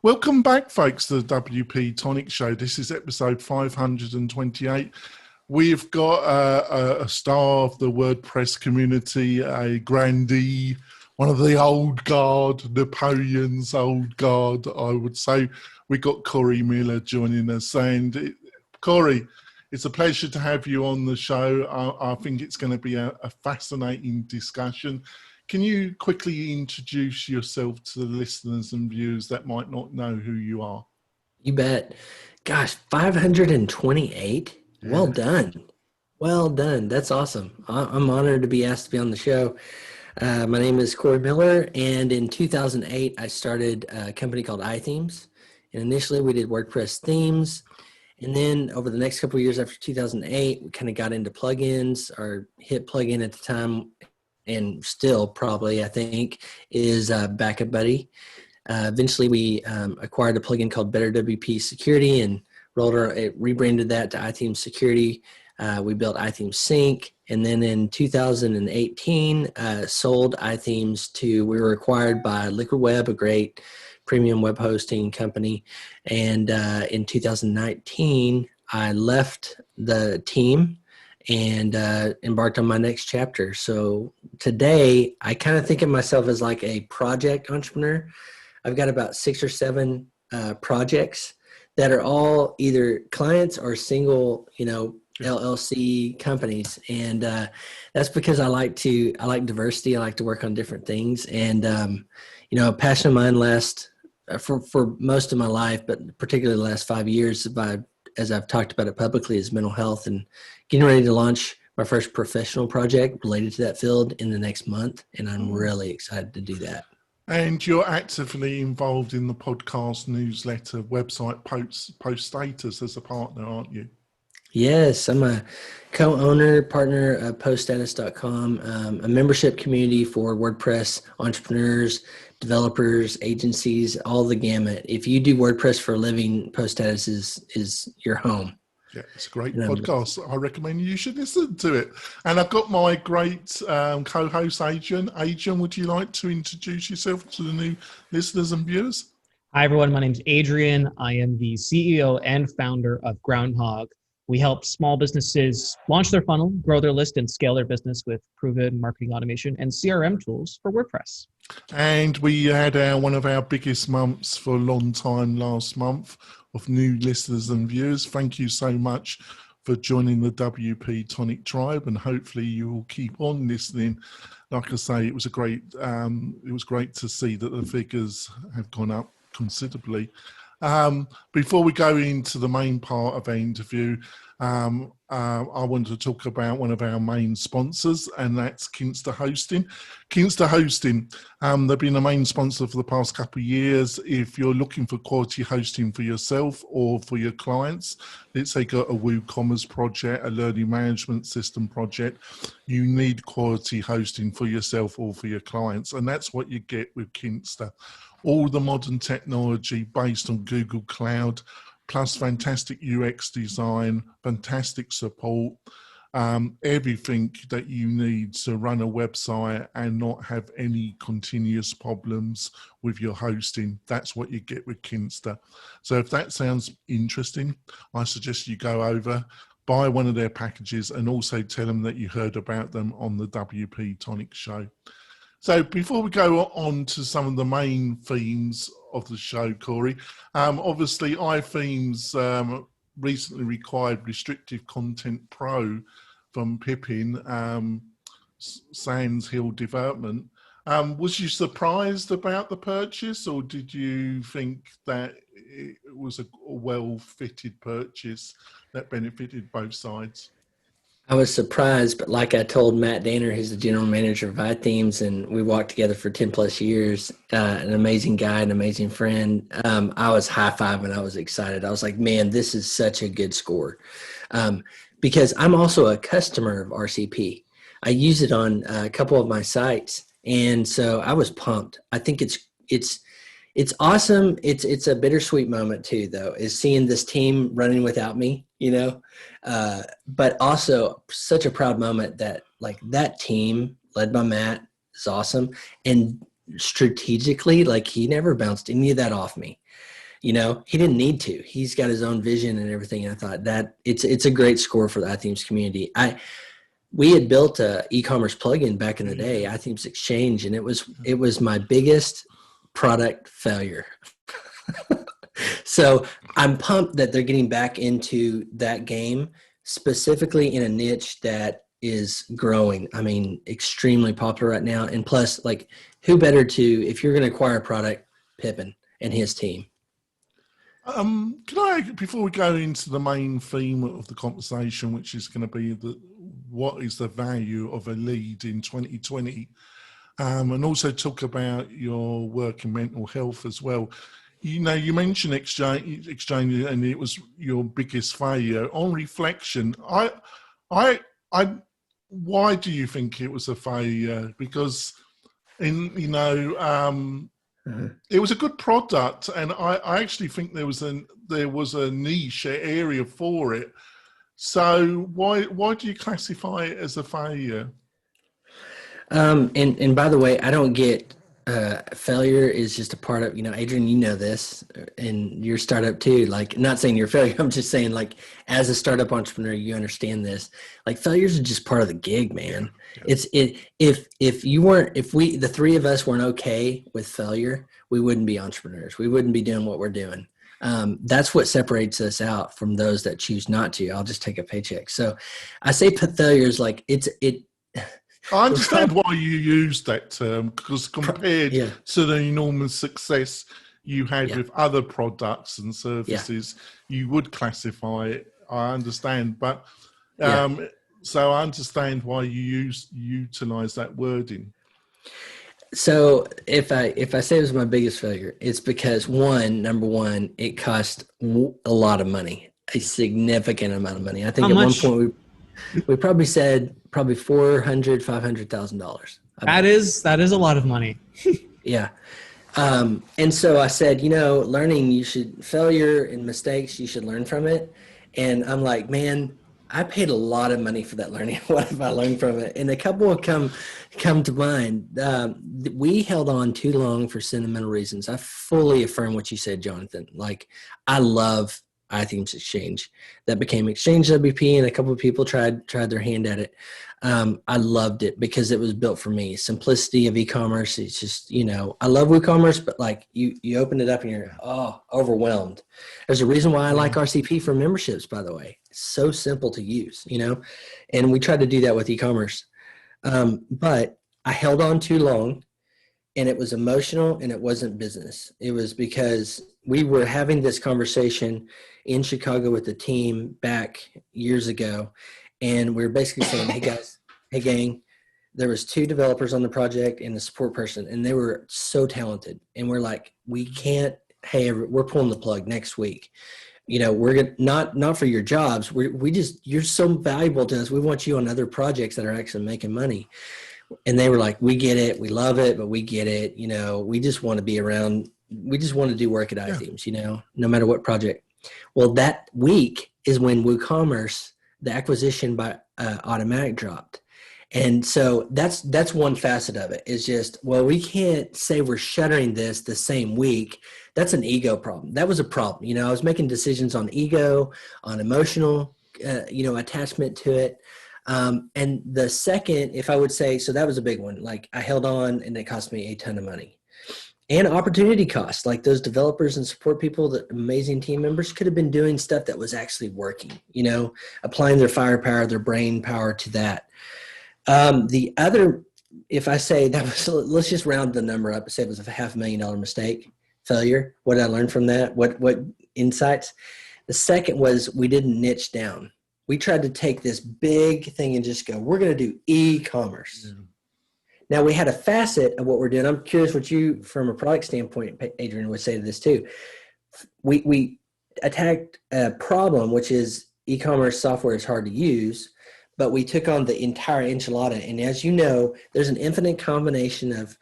Welcome back, folks, to the WP-Tonic show. This is episode 528. We've got a star of the WordPress community, a grandee, one of the old guard, Napoleon's old guard, I would say. We got Cory Miller joining us. And Cory, it's a pleasure to have you on the show. I think it's going to be a fascinating discussion. Can you quickly introduce yourself to the listeners and viewers that might not know who you are? You bet. Gosh, 528? Yeah. Well done. Well done. That's awesome. I'm honored to be asked to be on the show. My name is Cory Miller, and in 2008, I started a company called iThemes. And initially, we did WordPress themes. And then over the next couple of years after 2008, we kind of got into plugins. Our hit plugin at the time, and still probably, I think, is Backup Buddy. Eventually, we acquired a plugin called Better WP Security and rebranded that to iThemes Security. We built iThemes Sync, and then in 2018, sold iThemes we were acquired by Liquid Web, a great premium web hosting company. And in 2019, I left the team and embarked on my next chapter. So today, I kind of think of myself as like a project entrepreneur. I've got about 6 or 7 projects that are all either clients or single, LLC companies. And that's because I like diversity. I like to work on different things. And, a passion of mine for most of my life, but particularly the last 5 years, as I've talked about it publicly, is mental health, and getting ready to launch my first professional project related to that field in the next month. And I'm really excited to do that. And you're actively involved in the podcast, newsletter, website, post status as a partner, aren't you? Yes, I'm a co-owner, partner of poststatus.com, a membership community for WordPress entrepreneurs, developers, agencies, all the gamut. If you do WordPress for a living, PostStatus is your home. Yeah, it's a great podcast. I recommend you should listen to it. And I've got my great co-host, Adrian. Adrian, would you like to introduce yourself to the new listeners and viewers? Hi, everyone. My name is Adrian. I am the CEO and founder of Groundhog. We help small businesses launch their funnel, grow their list, and scale their business with proven marketing automation and CRM tools for WordPress. And we had one of our biggest months for a long time last month of new listeners and viewers. Thank you so much for joining the WP-Tonic tribe, and hopefully you will keep on listening. Like I say, it was great to see that the figures have gone up considerably. Before we go into the main part of our interview, I wanted to talk about one of our main sponsors, and that's Kinsta Hosting. Kinsta Hosting, they've been a main sponsor for the past couple of years. If you're looking for quality hosting for yourself or for your clients, let's say got a WooCommerce project, a learning management system project, you need quality hosting for yourself or for your clients, and that's what you get with Kinsta. All the modern technology based on Google Cloud, plus fantastic UX design, fantastic support, everything that you need to run a website and not have any continuous problems with your hosting. That's what you get with Kinsta. So if that sounds interesting, I suggest you go over, buy one of their packages, and also tell them that you heard about them on the WP-Tonic show. So before we go on to some of the main themes of the show, Cory, obviously iThemes recently required Restrictive Content Pro from Pippin, Sands Hill Development. Was you surprised about the purchase, or did you think that it was a well-fitted purchase that benefited both sides? I was surprised, but like I told Matt Danner, who's the general manager of iThemes, and we walked together for 10 plus years, an amazing guy, an amazing friend. I was high-fiving. I was excited. I was like, man, this is such a good score. Because I'm also a customer of RCP. I use it on a couple of my sites. And so I was pumped. I think it's awesome. It's a bittersweet moment too, though, is seeing this team running without me, but also such a proud moment that like that team led by Matt is awesome. And strategically, like he never bounced any of that off me. He didn't need to. He's got his own vision and everything. And I thought that it's a great score for the iThemes community. We had built a e-commerce plugin back in the day, iThemes Exchange, and it was my biggest product failure. So I'm pumped that they're getting back into that game, specifically in a niche that is growing. I mean, extremely popular right now. And plus, like, who better to, if you're going to acquire a product, Pippin and his team. Can I, before we go into the main theme of the conversation, which is going to be what is the value of a lead in 2020, and also talk about your work in mental health as well. You mentioned exchange, and it was your biggest failure. On reflection, why do you think it was a failure? Because it was a good product, and I actually think there was a niche area for it. So why do you classify it as a failure? And by the way, I don't get failure is just a part of, Adrian, this, and your startup too. Like, not saying you're a failure. I'm just saying, like, as a startup entrepreneur, you understand this. Like, failures are just part of the gig, man. Yeah. If we, the three of us, weren't okay with failure, we wouldn't be entrepreneurs. We wouldn't be doing what we're doing. That's what separates us out from those that choose not to. I'll just take a paycheck. So I say failures like I understand why you use that term, because compared to the enormous success you had with other products and services, you would classify it. I understand, but so I understand why you utilize that wording. So if I say it was my biggest failure, it's because number one, it cost a lot of money, a significant amount of money. I think at one point we probably said $400,000, $500,000. That is a lot of money. Yeah. And so I said, learning, failure and mistakes, you should learn from it. And I'm like, man, I paid a lot of money for that learning. What have I learned from it? And a couple will come to mind. We held on too long for sentimental reasons. I fully affirm what you said, Jonathan. Like, I love iThemes Exchange. That became Exchange WP, and a couple of people tried their hand at it. I loved it because it was built for me. Simplicity of e-commerce. It's just, I love WooCommerce, but like you open it up and you're overwhelmed. There's a reason why I like RCP for memberships, by the way. It's so simple to use, and we tried to do that with e-commerce. But I held on too long, and it was emotional, and it wasn't business. It was because we were having this conversation in Chicago with the team back years ago. And we were basically saying, hey guys, hey gang, there was 2 developers on the project and a support person, and they were so talented. And we're like, we can't, we're pulling the plug next week. We're gonna, not for your jobs. You're so valuable to us. We want you on other projects that are actually making money. And they were like, we get it. We love it, but we get it. We just want to be around. We just want to do work at iThemes, no matter what project. Well, that week is when WooCommerce, the acquisition by Automatic, dropped. And so that's one facet of it, is just, well, we can't say we're shuttering this the same week. That's an ego problem. That was a problem. I was making decisions on ego, on emotional, attachment to it. And the second, if I would say, so that was a big one. Like, I held on, and it cost me a ton of money. And opportunity costs, like those developers and support people, the amazing team members could have been doing stuff that was actually working, applying their firepower, their brain power to that. The other, if I say that was, let's just round the number up and say it was a $500,000 mistake, failure. What did I learn from that? What insights? The second was we didn't niche down. We tried to take this big thing and just go, we're going to do e-commerce. Yeah. Now, we had a facet of what we're doing. I'm curious what you, from a product standpoint, Adrian, would say to this too. We attacked a problem, which is e-commerce software is hard to use, but we took on the entire enchilada. And as you know, there's an infinite combination of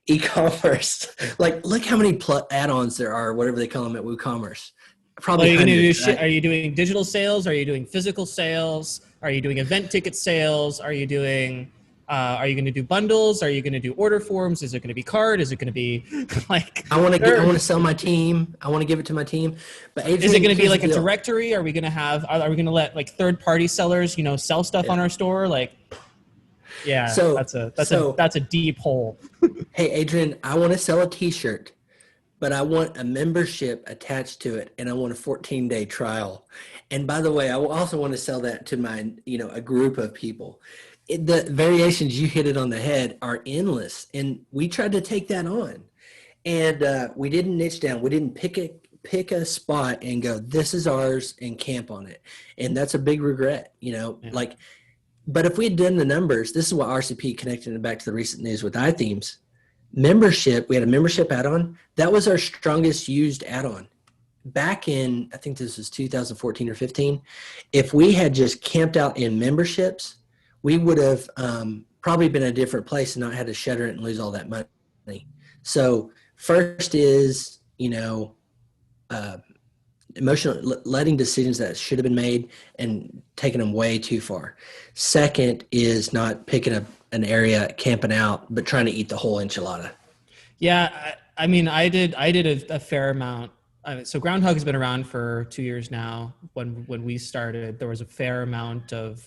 e-commerce. Like, look how many add-ons there are, whatever they call them at WooCommerce. Probably hundreds, right? Are you doing digital sales? Are you doing physical sales? Are you doing event ticket sales? Are you doing Are you going to do bundles? Are you going to do order forms? Is it going to be card? Is it going to be like? I want to sell my team. I want to give it to my team. But Adrian, is it going to be like a deal. directory? Are we going to have? Are we going to let like third-party sellers, sell stuff on our store? Like, yeah, So that's a deep hole. Hey, Adrian, I want to sell a T-shirt, but I want a membership attached to it, and I want a 14-day trial. And by the way, I also want to sell that to my, a group of people. The variations, you hit it on the head, are endless, and we tried to take that on, and we didn't niche down. We didn't pick a spot and go, this is ours, and camp on it. And that's a big regret, like. But if we had done the numbers, this is what RCP connected it back to the recent news with iThemes. Membership, we had a membership add-on. That was our strongest used add-on. Back in, I think this was 2014 or 15, if we had just camped out in memberships, we would have probably been in a different place and not had to shutter it and lose all that money. So first is, emotional, letting decisions that should have been made and taking them way too far. Second is not picking up an area, camping out, but trying to eat the whole enchilada. Yeah, I mean, I did a fair amount. So Groundhog has been around for 2 years now. When we started, there was a fair amount of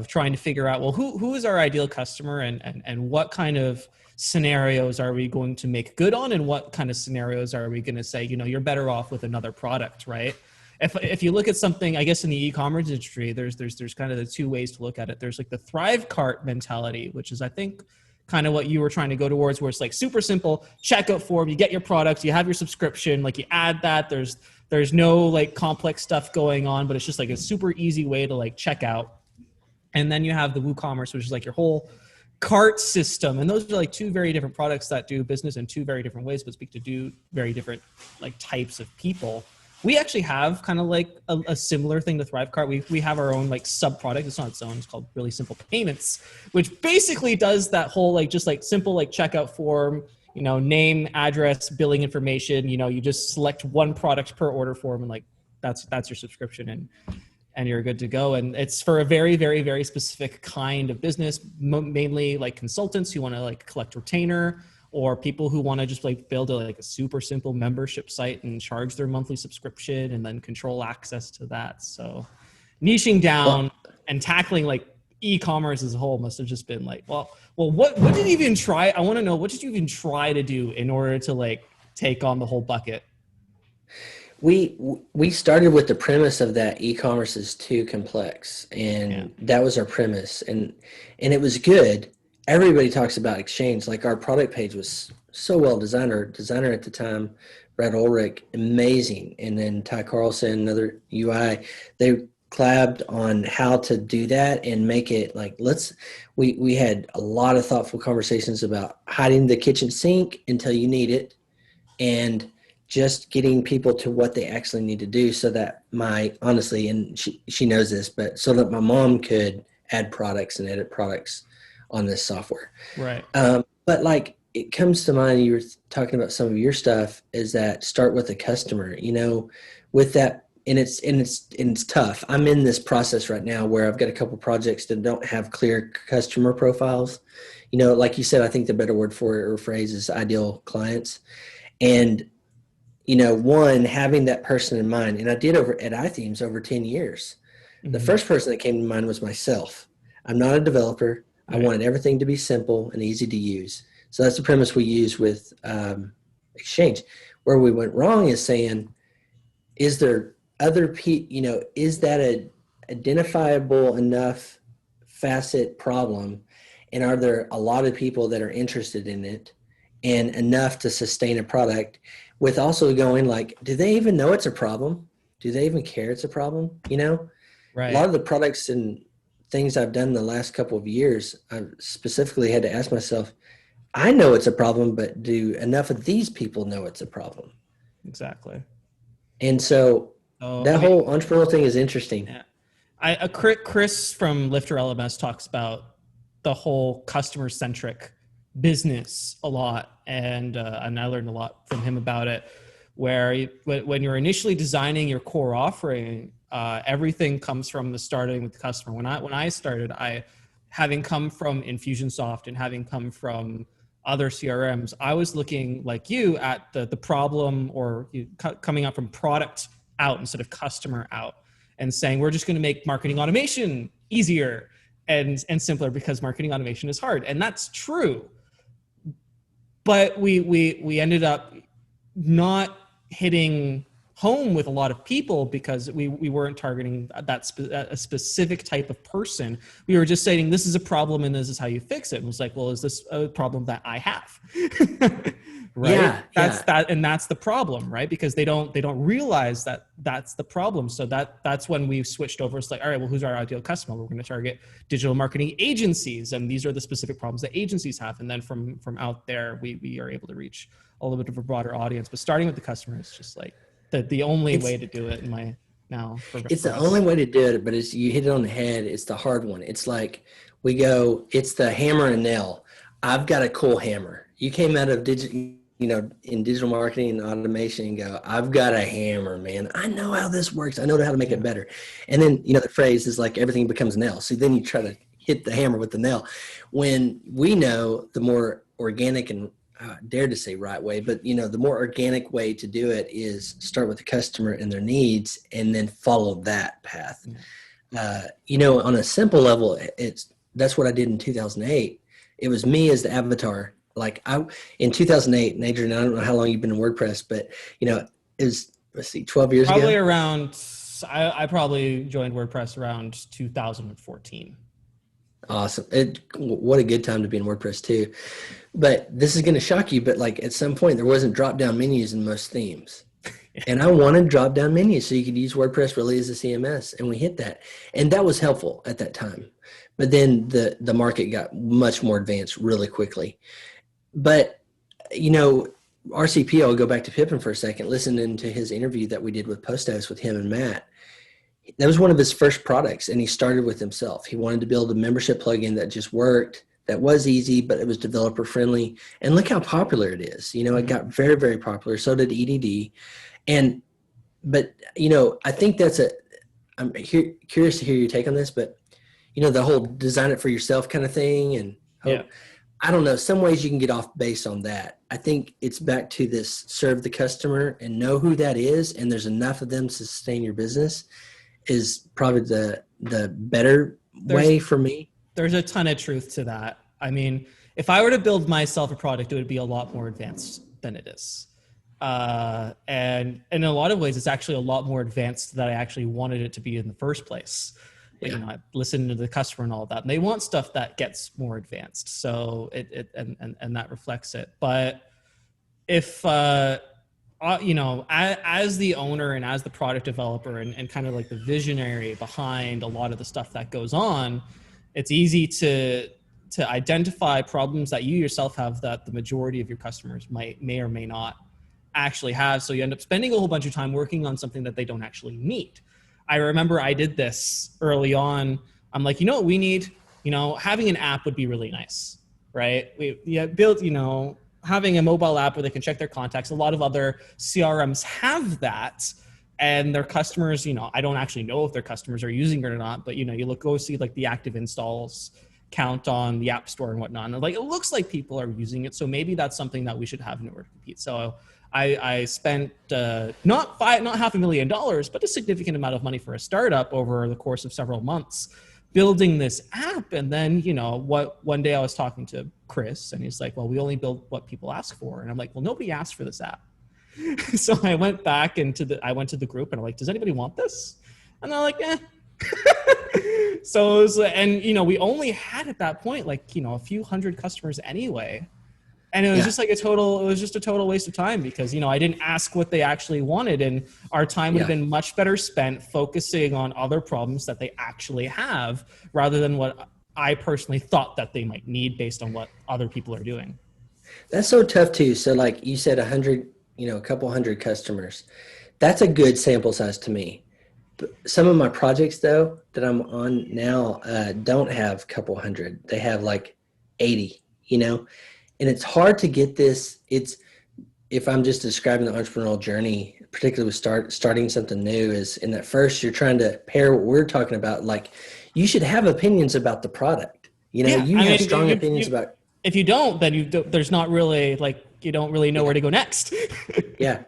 trying to figure out, well, who is our ideal customer and what kind of scenarios are we going to make good on, and what kind of scenarios are we going to say, you're better off with another product, right? If you look at something, I guess in the e-commerce industry, there's kind of the two ways to look at it. There's like the Thrive Cart mentality, which is, I think, kind of what you were trying to go towards, where it's like super simple checkout form. You get your products, you have your subscription, like you add that. There's no like complex stuff going on, but it's just like a super easy way to like check out. And then you have the WooCommerce, which is like your whole cart system. And those are like two very different products that do business in two very different ways, but speak to very different like types of people. We actually have kind of like a similar thing to ThriveCart. We have our own like sub product. It's not its own. It's called Really Simple Payments, which basically does that whole like just like simple like checkout form, name, address, billing information. You just select one product per order form, and like that's your subscription, and you're good to go. And it's for a very, very, very specific kind of business, mainly like consultants who want to like collect retainer, or people who want to just like build a super simple membership site and charge their monthly subscription and then control access to that. So niching down and tackling like e-commerce as a whole must have just been like, well, what did you even try? I want to know, what did you even try to do in order to like take on the whole bucket? We started with the premise of that e-commerce is too complex, and that was our premise, and it was good. Everybody talks about Exchange. Like our product page was so well designed. Our designer at the time, Brad Ulrich, amazing. And then Ty Carlson, another UI, they collabed on how to do that and make it like, we had a lot of thoughtful conversations about hiding the kitchen sink until you need it, and just getting people to what they actually need to do, so that honestly, and she knows this, but so that my mom could add products and edit products on this software. Right. But like, it comes to mind, you were talking about some of your stuff, is that start with the customer, with that. And it's tough. I'm in this process right now where I've got a couple projects that don't have clear customer profiles. Like you said, I think the better word for it or phrase is ideal clients. And, one, having that person in mind, and I did over at iThemes over 10 years. Mm-hmm. The first person that came to mind was myself. I'm not a developer. Right. I wanted everything to be simple and easy to use. So that's the premise we use with Exchange. Where we went wrong is saying, is there other people, is that a identifiable enough facet problem? And are there a lot of people that are interested in it and enough to sustain a product, with also going like, do they even know it's a problem? Do they even care it's a problem? Right. A lot of the products and things I've done the last couple of years, I've specifically had to ask myself, I know it's a problem, but do enough of these people know it's a problem? Exactly. And so whole entrepreneurial thing is interesting. Yeah. Chris from Lifter LMS talks about the whole customer-centric business a lot, and I learned a lot from him about it, where when you're initially designing your core offering, everything comes from the starting with the customer. When I started, I having come from Infusionsoft and having come from other CRMs, I was looking like you at the problem, or coming up from product out instead of customer out, and saying we're just going to make marketing automation easier and simpler because marketing automation is hard, and that's true. But we ended up not hitting home with a lot of people because we weren't targeting a specific type of person. We were just saying, this is a problem and this is how you fix it. And it was like, well, is this a problem that I have? Right? Yeah, that's the problem, right? Because they don't realize that that's the problem. So that's when we switched over. It's like, all right, well, who's our ideal customer? We're going to target digital marketing agencies, and these are the specific problems that agencies have. And then from out there, we are able to reach a little bit of a broader audience. But starting with the customer is just like the only way to do it in my now. It's the only way to do it, but you hit it on the head. It's the hard one. It's like it's the hammer and nail. I've got a cool hammer. You came out of in digital marketing and automation and go, I've got a hammer, man. I know how this works. I know how to make it better. And then, the phrase is like everything becomes a nail. So then you try to hit the hammer with the nail. When we know the more organic and dare to say right way, but the more organic way to do it is start with the customer and their needs and then follow that path. On a simple level, that's what I did in 2008. It was me as the avatar. Like in 2008, and Adrian, I don't know how long you've been in WordPress, but it was, 12 years probably ago? Around, I probably joined WordPress around 2014. Awesome. What a good time to be in WordPress too. But this is going to shock you, but like at some point there wasn't drop-down menus in most themes. And I wanted drop-down menus so you could use WordPress really as a CMS, and we hit that. And that was helpful at that time. But then the market got much more advanced really quickly. But, RCP, I'll go back to Pippin for a second, listening to his interview that we did with Posthouse with him and Matt. That was one of his first products, and he started with himself. He wanted to build a membership plugin that just worked, that was easy, but it was developer friendly. And look how popular it is. It got very, very popular. So did EDD. But I think I'm curious to hear your take on this, but, the whole design it for yourself kind of thing. And I don't know, some ways you can get off base on that. I think it's back to this serve the customer and know who that is. And there's enough of them to sustain your business is probably the better way for me. There's a ton of truth to that. I mean, if I were to build myself a product, it would be a lot more advanced than it is. And in a lot of ways, it's actually a lot more advanced than I actually wanted it to be in the first place. Yeah. I listen to the customer and all of that, and they want stuff that gets more advanced. So and that reflects it. But if, as the owner and as the product developer and kind of like the visionary behind a lot of the stuff that goes on, it's easy to identify problems that you yourself have that the majority of your customers may or may not actually have. So you end up spending a whole bunch of time working on something that they don't actually need. I remember I did this early on. I'm like, what we need, having an app would be really nice, right? We built, having a mobile app where they can check their contacts. A lot of other CRMs have that, and their customers, I don't actually know if their customers are using it or not, but you go see like the active installs count on the App Store and whatnot. And like, it looks like people are using it. So maybe that's something that we should have in order to compete. So I spent not $500,000, but a significant amount of money for a startup over the course of several months building this app. And then, one day I was talking to Chris and he's like, well, we only build what people ask for. And I'm like, well, nobody asked for this app. So I went back I went to the group and I'm like, does anybody want this? And they're like, eh. So it was, and we only had at that point, like, a few hundred customers anyway. And it was just like a total waste of time because, I didn't ask what they actually wanted. And our time would have been much better spent focusing on other problems that they actually have rather than what I personally thought that they might need based on what other people are doing. That's so tough too. So like you said, a couple hundred customers, that's a good sample size to me. But some of my projects though, that I'm on now, don't have a couple hundred. They have like 80, and it's hard to get this. If I'm just describing the entrepreneurial journey, particularly with starting something new, is in that first, you're trying to pair what we're talking about. Like you should have opinions about the product. You know, Yeah, you I have mean, strong opinions about. if you don't, then there's not really like you don't really know where to go next. Yeah.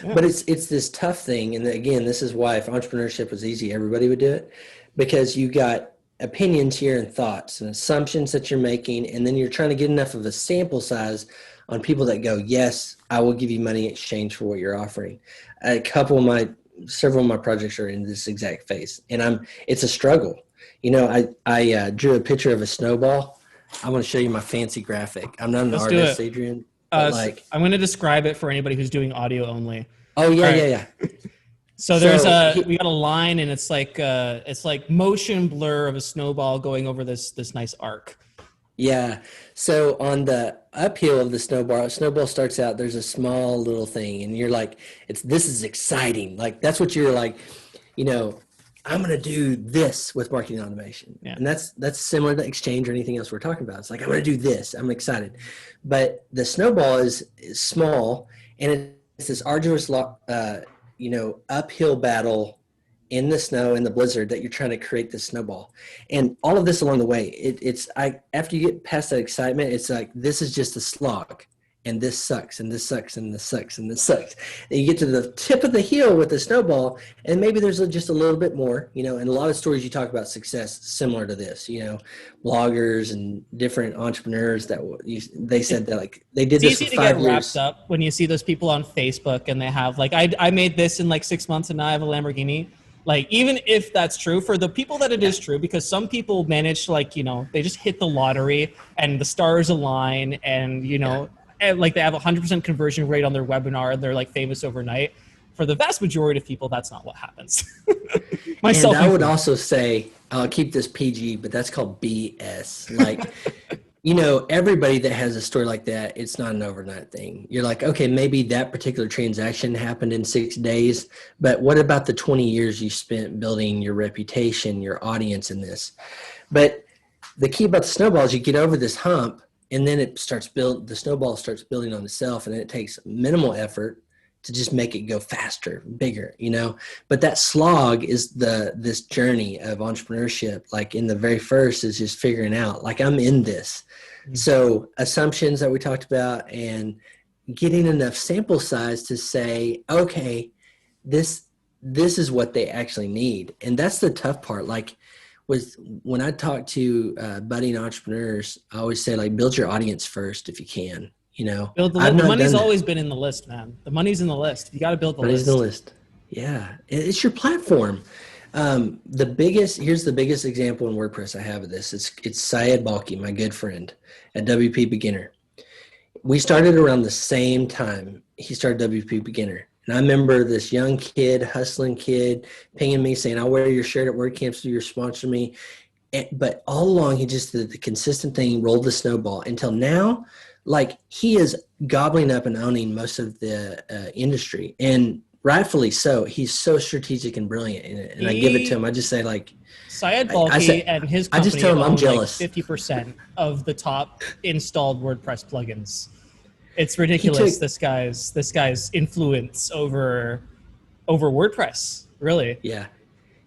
Yeah. But it's this tough thing. And again, this is why if entrepreneurship was easy, everybody would do it, because you got opinions here and thoughts and assumptions that you're making. And then you're trying to get enough of a sample size on people that go, yes, I will give you money in exchange for what you're offering. Several of my projects are in this exact phase, and it's a struggle. You know, I drew a picture of a snowball. I want to show you my fancy graphic. I'm not an Let's do artist, it. Adrian, but So like, I'm going to describe it for anybody who's doing audio only. oh yeah, All right. yeah. So we got a line, and it's like motion blur of a snowball going over this nice arc. Yeah. So on the uphill of the snowball starts out, there's a small little thing, and you're like, this is exciting. Like that's what you're like, you know, I'm gonna do this with marketing automation. Yeah. And that's similar to Exchange or anything else we're talking about. It's like I'm gonna do this. I'm excited. But the snowball is small, and it's this arduous uphill battle in the snow, in the blizzard, that you're trying to create this snowball. And all of this along the way, after you get past that excitement, it's like, this is just a slog, and this sucks, and this sucks, and this sucks, and this sucks. And you get to the tip of the hill with the snowball, and maybe there's just a little bit more, you know, and a lot of stories you talk about success similar to this, you know, bloggers and different entrepreneurs they said that like they did it's this easy for to 5 get years. wrapped up when you see those people on Facebook and they have like, I made this in like 6 months and now I have a Lamborghini. Like, even if that's true, for the people that it is true, because some people manage to, like, you know, they just hit the lottery and the stars align, and, you know, and like they have 100% conversion rate on their webinar and they're like famous overnight. For the vast majority of people, that's not what happens. Myself, and I would also say, I'll keep this PG, but that's called BS. Like, you know, everybody that has a story like that, it's not an overnight thing. You're like, okay, maybe that particular transaction happened in 6 days, but what about the 20 years you spent building your reputation, your audience in this? But the key about the snowball is you get over this hump, and then the snowball starts building on itself, and then it takes minimal effort to just make it go faster, bigger, you know. But that slog is this journey of entrepreneurship. Like in the very first is just figuring out, like, I'm in this. Mm-hmm. So assumptions that we talked about, and getting enough sample size to say, okay, this is what they actually need. And that's the tough part. Like when I talk to budding entrepreneurs, I always say, like, build your audience first if you can. You know, the money's always been in the list, man. The money's in the list. You got to build the list. Money's in the list. Yeah, it's your platform. Here's the biggest example in WordPress I have of this. It's Syed Balki, my good friend at WP Beginner. We started around the same time he started WP Beginner. And I remember this young kid, hustling kid, pinging me saying, I'll wear your shirt at WordCamp so you're sponsoring me. But all along, he just did the consistent thing, rolled the snowball until now. Like, he is gobbling up and owning most of the industry, and rightfully so. He's so strategic and brilliant in it. And I give it to him. I just say, like, Syed Balki and his company, I just tell him I'm jealous. Like 50% of the top installed WordPress plugins. It's ridiculous. This guy's influence over WordPress, really. Yeah.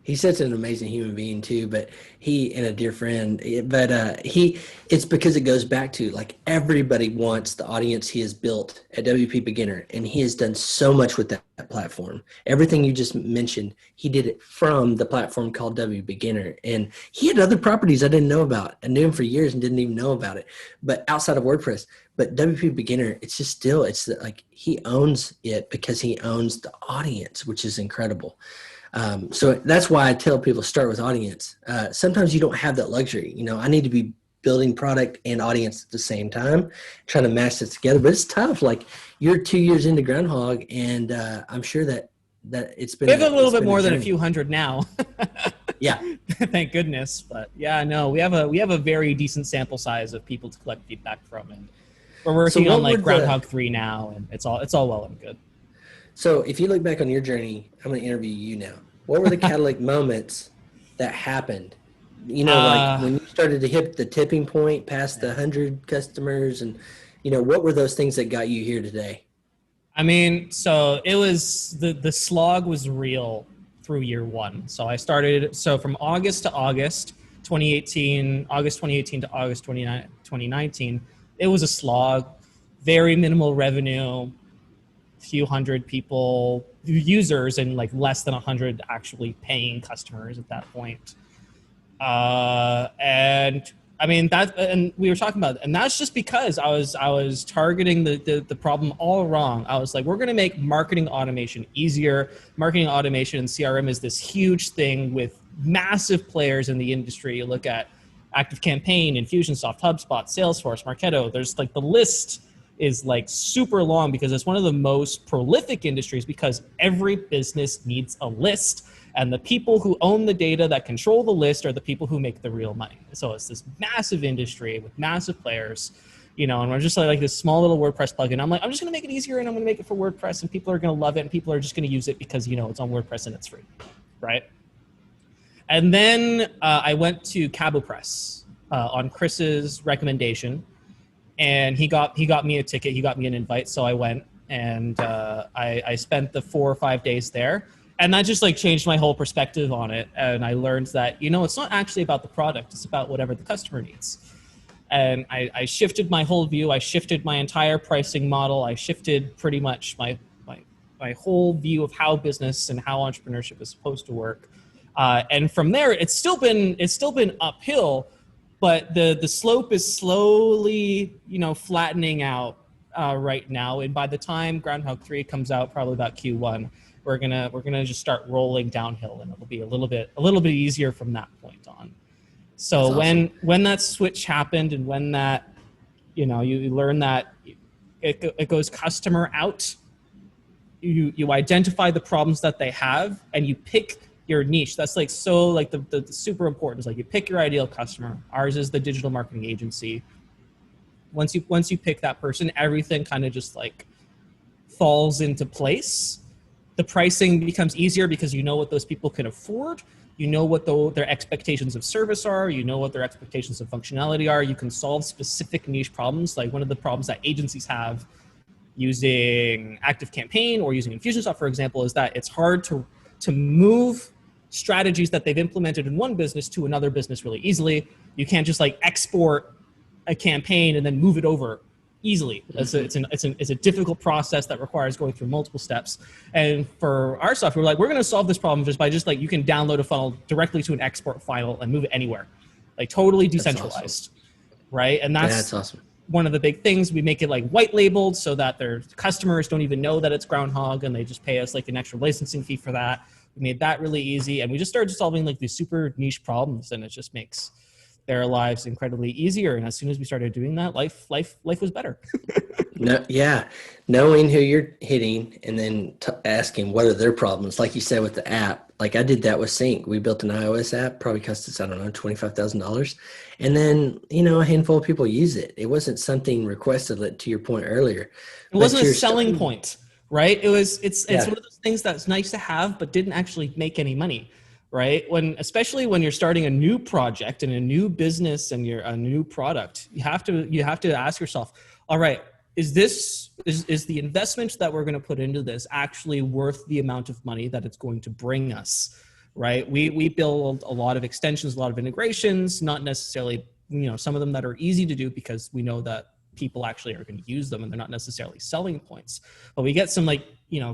He's such an amazing human being too, but he and a dear friend, it's because it goes back to, like, everybody wants the audience he has built at WP Beginner, and he has done so much with that platform. Everything you just mentioned, he did it from the platform called WP Beginner, and he had other properties I didn't know about. I knew him for years and didn't even know about it, but outside of WordPress. But WP Beginner, it's like he owns it because he owns the audience, which is incredible. So that's why I tell people start with audience. Sometimes you don't have that luxury. You know, I need to be building product and audience at the same time, trying to match this together. But it's tough. Like, you're 2 years into Groundhog, and I'm sure that it's been. We have a little bit more than a few hundred now. Yeah, thank goodness. But yeah, no, we have a very decent sample size of people to collect feedback from, and we're working on like Groundhog 3 now, and it's all well and good. So if you look back on your journey, I'm going to interview you now. What were the catalytic moments that happened? You know, like when you started to hit the tipping point past the 100 customers, and, you know, what were those things that got you here today? I mean, so it was the slog was real through year one. So I started, from August to August August 2018 to August 2019, it was a slog, very minimal revenue, few hundred people, users, and like less than 100 actually paying customers at that point. And I mean and we were talking about it, and that's just because I was targeting the problem all wrong. I was like, we're going to make marketing automation easier. Marketing automation and CRM is this huge thing with massive players in the industry. You look at ActiveCampaign, Infusionsoft, HubSpot, Salesforce, Marketo. There's like the list is like super long because it's one of the most prolific industries because every business needs a list. And the people who own the data that control the list are the people who make the real money. So it's this massive industry with massive players, and we're just like this small little WordPress plugin. I'm like, I'm just going to make it easier and I'm going to make it for WordPress and people are going to love it and people are just going to use it because, it's on WordPress and it's free, right? And then I went to CaboPress on Chris's recommendation, and he got me a ticket. He got me an invite, so I went, and I spent the 4 or 5 days there. And that just like changed my whole perspective on it. And I learned that, it's not actually about the product. It's about whatever the customer needs. And I shifted my whole view. I shifted my entire pricing model. I shifted pretty much my whole view of how business and how entrepreneurship is supposed to work. And from there, it's still been uphill, but the slope is slowly, flattening out right now. And by the time Groundhog 3 comes out, probably about Q1, we're gonna just start rolling downhill, and it'll be a little bit easier from that point on. So awesome. when that switch happened, and when that, you learn that it goes customer out, you identify the problems that they have, and you pick your niche. That's like so like the super important is like you pick your ideal customer. Ours is the digital marketing agency. Once you pick that person, everything kind of just like falls into place. The pricing becomes easier because you know what those people can afford. You know what their expectations of service are. You know what their expectations of functionality are. You can solve specific niche problems. Like one of the problems that agencies have using ActiveCampaign or using Infusionsoft, for example, is that it's hard to move strategies that they've implemented in one business to another business really easily. You can't just like export a campaign and then move it over easily. It's a difficult process that requires going through multiple steps. And for our software, we're going to solve this problem just by you can download a funnel directly to an export file and move it anywhere, like totally decentralized, awesome. Right? And that's awesome. One of the big things. We make it like white labeled so that their customers don't even know that it's Groundhog, and they just pay us like an extra licensing fee for that. We made that really easy, and we just started solving like these super niche problems, and it just makes their lives incredibly easier. And as soon as we started doing that, life was better. No, yeah. Knowing who you're hitting and then asking what are their problems. Like you said with the app, like I did that with Sync. We built an iOS app, probably cost us, I don't know, $25,000. And then, a handful of people use it. It wasn't something requested, to your point earlier. It wasn't a selling point, right? It's one of those things that's nice to have, but didn't actually make any money. Right? Especially when you're starting a new project and a new business and you're a new product, you have to ask yourself, all right, is the investment that we're going to put into this actually worth the amount of money that it's going to bring us? Right? We build a lot of extensions, a lot of integrations, not necessarily, some of them that are easy to do because we know that people actually are going to use them and they're not necessarily selling points. But we get some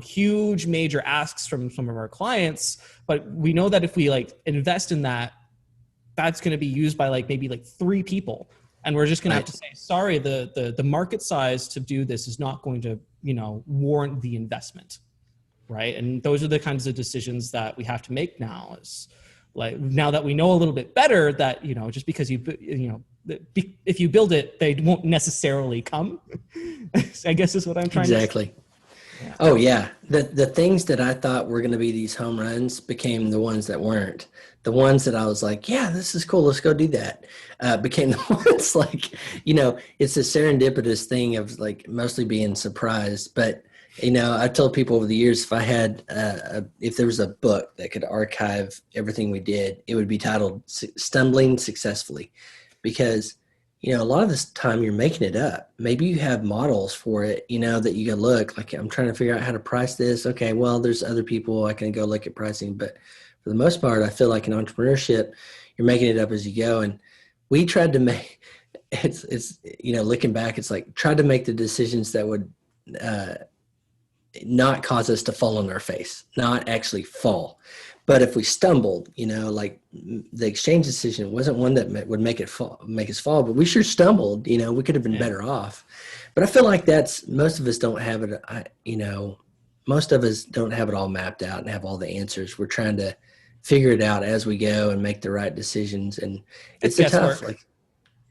huge major asks from some of our clients, but we know that if we invest in that, that's going to be used by maybe 3 people. And we're just going to have to say, sorry, the market size to do this is not going to, warrant the investment. Right. And those are the kinds of decisions that we have to make now, is now that we know a little bit better that, just because if you build it, they won't necessarily come. I guess is what I'm trying to say. Exactly. Yeah. Oh yeah. The things that I thought were going to be these home runs became the ones that weren't. The ones that I was like, yeah, this is cool, let's go do that, became the ones it's a serendipitous thing of mostly being surprised. But, I told people over the years, if I had, if there was a book that could archive everything we did, it would be titled Stumbling Successfully. Because, a lot of this time you're making it up. Maybe you have models for it, that you can look I'm trying to figure out how to price this. Okay, well, there's other people I can go look at pricing. But for the most part, I feel like in entrepreneurship, you're making it up as you go. And we tried to make, it's looking back, it's like tried to make the decisions that would not cause us to fall on our face, not actually fall. But if we stumbled, like the exchange decision wasn't one that would make us fall, but we sure stumbled. We could have been better off. But I feel like most of us don't have it. Most of us don't have it all mapped out and have all the answers. We're trying to figure it out as we go and make the right decisions. And it's tough.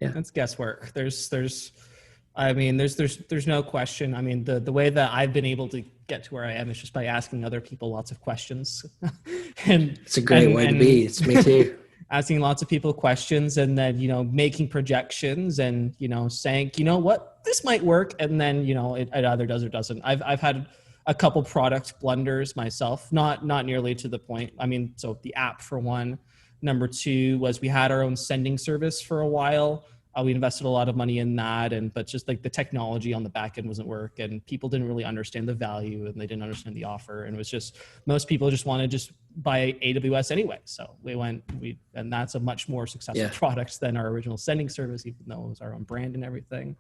It's guesswork. There's no question. I mean, the way that I've been able to get to where I am is just by asking other people lots of questions. And it's a great way to be. It's me too. Asking lots of people questions and then, making projections and, saying, what, this might work. And then, it either does or doesn't. I've had a couple product blunders myself, not nearly to the point. I mean, so the app for one. Number two was we had our own sending service for a while. We invested a lot of money in that, but just like the technology on the back end wasn't work, and people didn't really understand the value, and they didn't understand the offer, and it was just most people just wanted to just buy AWS anyway. So and that's a much more successful product than our original sending service, even though it was our own brand and everything.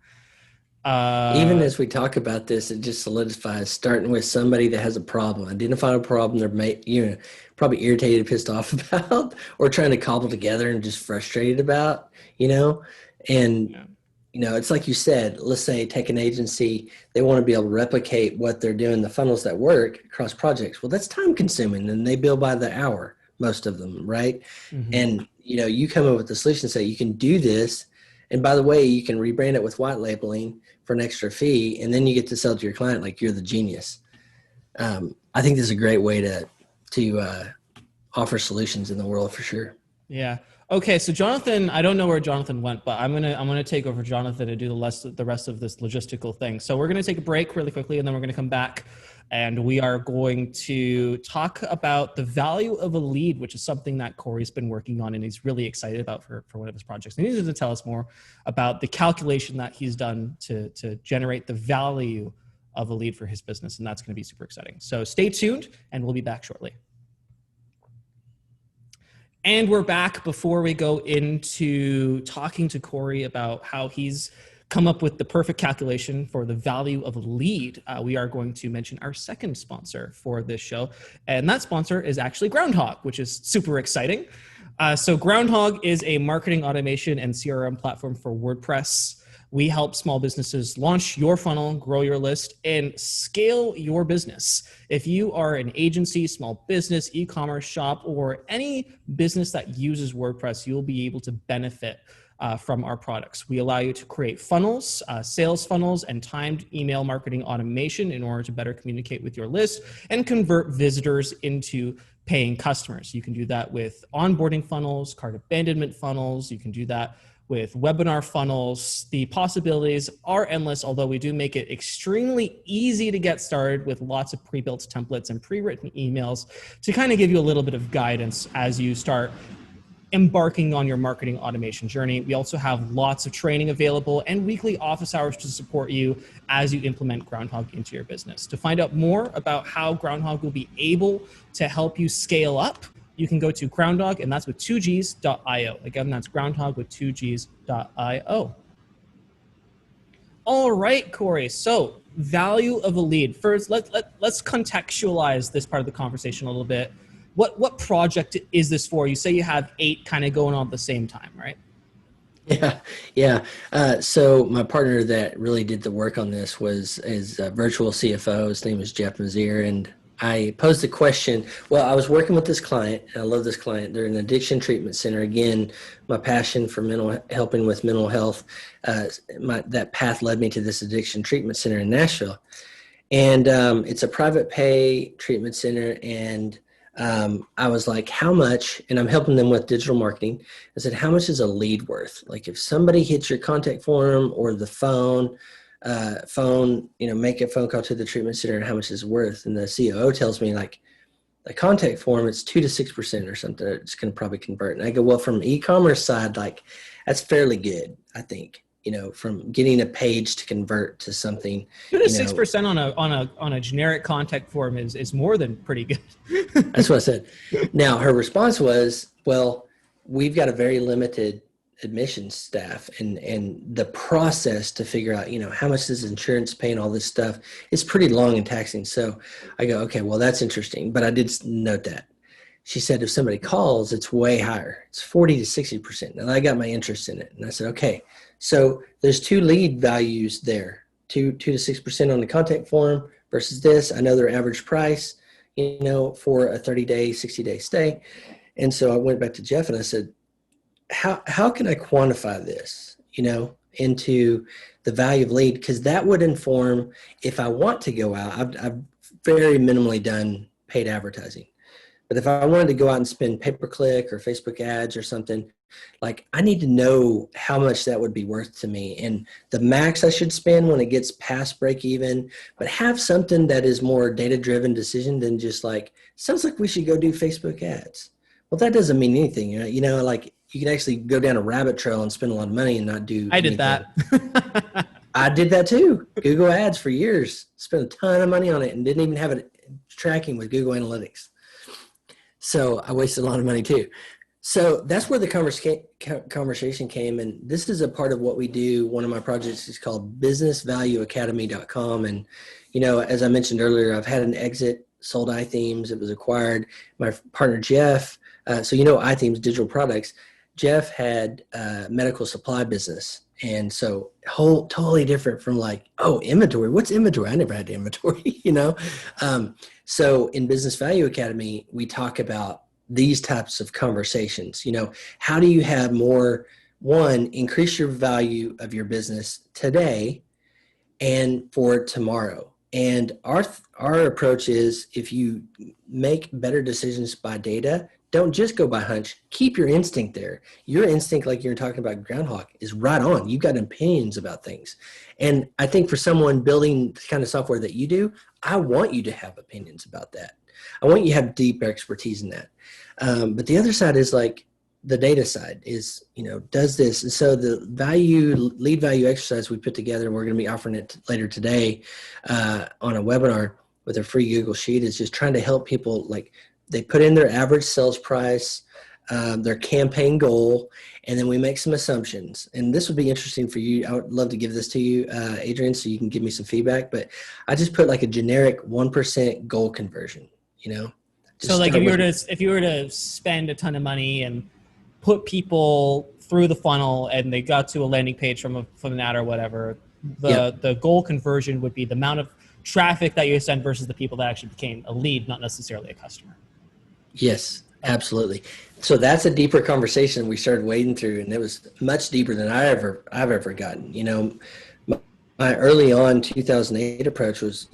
Even as we talk about this, it just solidifies starting with somebody that has a problem, identify a problem they're probably irritated, pissed off about, or trying to cobble together and just frustrated about, And, it's like you said, let's say take an agency, they want to be able to replicate what they're doing, the funnels that work across projects. Well, that's time consuming and they bill by the hour, most of them, right? Mm-hmm. And, you come up with the solution, say you can do this. And by the way, you can rebrand it with white labeling for an extra fee. And then you get to sell to your client like you're the genius. I think this is a great way to offer solutions in the world for sure. Yeah. Okay, so Jonathan, I don't know where Jonathan went, but I'm gonna take over Jonathan and do the rest of this logistical thing. So we're gonna take a break really quickly, and then we're gonna come back, and we are going to talk about the value of a lead, which is something that Cory's been working on and he's really excited about for one of his projects. And he's going to tell us more about the calculation that he's done to generate the value of a lead for his business, and that's going to be super exciting. So stay tuned, and we'll be back shortly. And we're back. Before we go into talking to Cory about how he's come up with the perfect calculation for the value of a lead, we are going to mention our second sponsor for this show. And that sponsor is actually Groundhog, which is super exciting. So Groundhog is a marketing automation and CRM platform for WordPress. We help small businesses launch your funnel, grow your list, and scale your business. If you are an agency, small business, e-commerce shop, or any business that uses WordPress, you'll be able to benefit from our products. We allow you to create funnels, sales funnels, and timed email marketing automation in order to better communicate with your list and convert visitors into paying customers. You can do that with onboarding funnels, cart abandonment funnels. You can do that with webinar funnels. The possibilities are endless, although we do make it extremely easy to get started with lots of pre-built templates and pre-written emails to kind of give you a little bit of guidance as you start embarking on your marketing automation journey. We also have lots of training available and weekly office hours to support you as you implement Groundhog into your business. To find out more about how Groundhog will be able to help you scale up, you can go to Groundhog, and that's with 2gs.io. Again, that's Groundhog with 2gs.io. All right, Cory. So value of a lead. First, let's contextualize this part of the conversation a little bit. What project is this for? You say you have 8 kind of going on at the same time, right? Yeah. So my partner that really did the work on this is a virtual CFO. His name is Jeff Mazier, and I posed the question. Well, I was working with this client, and I love this client. They're an addiction treatment center. Again, my passion for helping with mental health, that path led me to this addiction treatment center in Nashville. And it's a private pay treatment center, and I was like, how much, and I'm helping them with digital marketing. I said, how much is a lead worth? Like if somebody hits your contact form or the phone, make a phone call to the treatment center and how much is it worth? And the COO tells me like the contact form, it's 2 to 6% or something. It's going to probably convert. And I go, well, from the e-commerce side, like that's fairly good, I think. From getting a page to convert to something. 2 to 6% on a generic contact form is more than pretty good. That's what I said. Now her response was, well, we've got a very limited admissions staff, and the process to figure out, how much does insurance pay and all this stuff is pretty long and taxing. So I go, okay, well, that's interesting. But I did note that. She said, if somebody calls, it's way higher. It's 40 to 60%. And I got my interest in it. And I said, okay, so there's 2 lead values there, 2 to 6% on the contact form versus this. I know their average price, for a 30-day, 60-day stay. And so I went back to Jeff and I said, how can I quantify this, into the value of lead? Because that would inform if I want to go out. I've very minimally done paid advertising. But if I wanted to go out and spend pay-per-click or Facebook ads or something, like I need to know how much that would be worth to me and the max I should spend when it gets past break even, but have something that is more data-driven decision than just like, sounds like we should go do Facebook ads. Well, that doesn't mean anything. Like you can actually go down a rabbit trail and spend a lot of money and not do I anything. did that. I did that too. Google ads for years, spent a ton of money on it and didn't even have it tracking with Google Analytics. So I wasted a lot of money too. So that's where the conversation came. And this is a part of what we do. One of my projects is called businessvalueacademy.com. And, as I mentioned earlier, I've had an exit, sold iThemes. It was acquired. My partner, Jeff, iThemes digital products. Jeff had a medical supply business. And so totally different from like, inventory. What's inventory? I never had inventory, So in Business Value Academy, we talk about these types of conversations. How do you have more, increase your value of your business today and for tomorrow? And our approach is, if you make better decisions by data, don't just go by hunch. Keep your instinct there. Your instinct, like you're talking about groundhog, is right on. You've got opinions about things. And I think for someone building the kind of software that you do, I want you to have opinions about that. I want you to have deep expertise in that. But the other side is like the data side is, does this. And so the lead value exercise we put together, and we're going to be offering it later today on a webinar with a free Google Sheet, is just trying to help people, like, they put in their average sales price, their campaign goal, and then we make some assumptions. And this would be interesting for you. I would love to give this to you, Adrian, so you can give me some feedback. But I just put like a generic 1% goal conversion, So like if you were to spend a ton of money and put people through the funnel and they got to a landing page from an ad or whatever, the goal conversion would be the amount of traffic that you send versus the people that actually became a lead, not necessarily a customer. Yes, absolutely. So that's a deeper conversation we started wading through, and it was much deeper than I've ever gotten. My early on 2008 approach was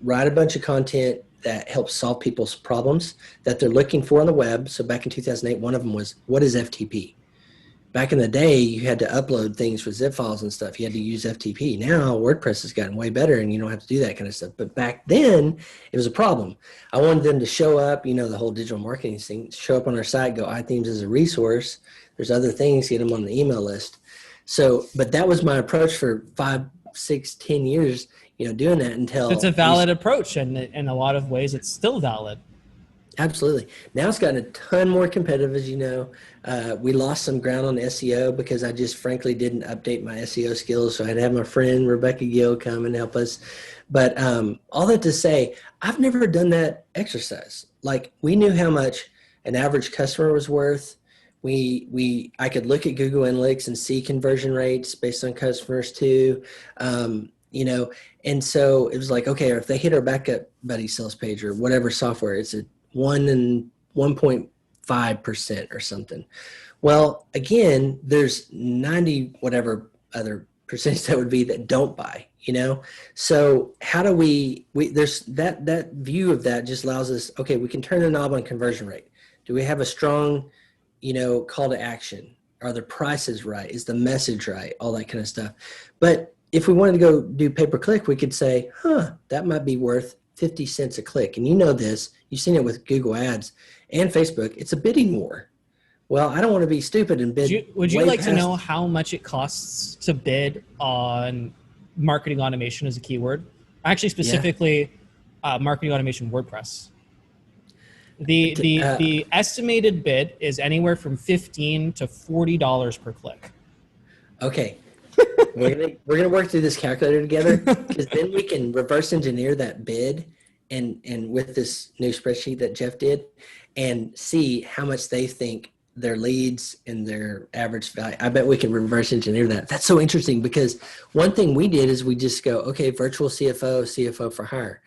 write a bunch of content that helps solve people's problems that they're looking for on the web. So back in 2008, one of them was, what is FTP? Back in the day, you had to upload things with zip files and stuff. You had to use FTP. Now WordPress has gotten way better and you don't have to do that kind of stuff. But back then, it was a problem. I wanted them to show up, the whole digital marketing thing, show up on our site, go iThemes as a resource. There's other things, get them on the email list. So, but that was my approach for 5, 6, 10 years, doing that until... It's a valid approach, and in a lot of ways, it's still valid. Absolutely. Now it's gotten a ton more competitive, as you know. We lost some ground on SEO because I just frankly didn't update my SEO skills. So I had to have my friend Rebecca Gill come and help us. But all that to say, I've never done that exercise. Like, we knew how much an average customer was worth. I could look at Google Analytics and see conversion rates based on customers too. And so it was like, okay, if they hit our backup buddy sales page or whatever software, it's a 1.5% or something. Well, again, there's 90 whatever other percentage that would be that don't buy, So how do there's that view of that just allows us, okay, we can turn the knob on conversion rate. Do we have a strong, call to action? Are the prices right? Is the message right? All that kind of stuff. But if we wanted to go do pay-per-click, we could say, that might be worth 50 cents a click. And this, you've seen it with Google ads and Facebook. It's a bidding war. Well, I don't want to be stupid and bid. Would you like to know how much it costs to bid on marketing automation as a keyword? Actually, specifically marketing automation WordPress. The estimated bid is anywhere from $15 to $40 per click. Okay. We're gonna work through this calculator together, because then we can reverse engineer that bid and with this new spreadsheet that Jeff did, and see how much they think their leads and their average value. I bet we can reverse engineer that. That's so interesting, because one thing we did is we just go, okay, virtual CFO for hire.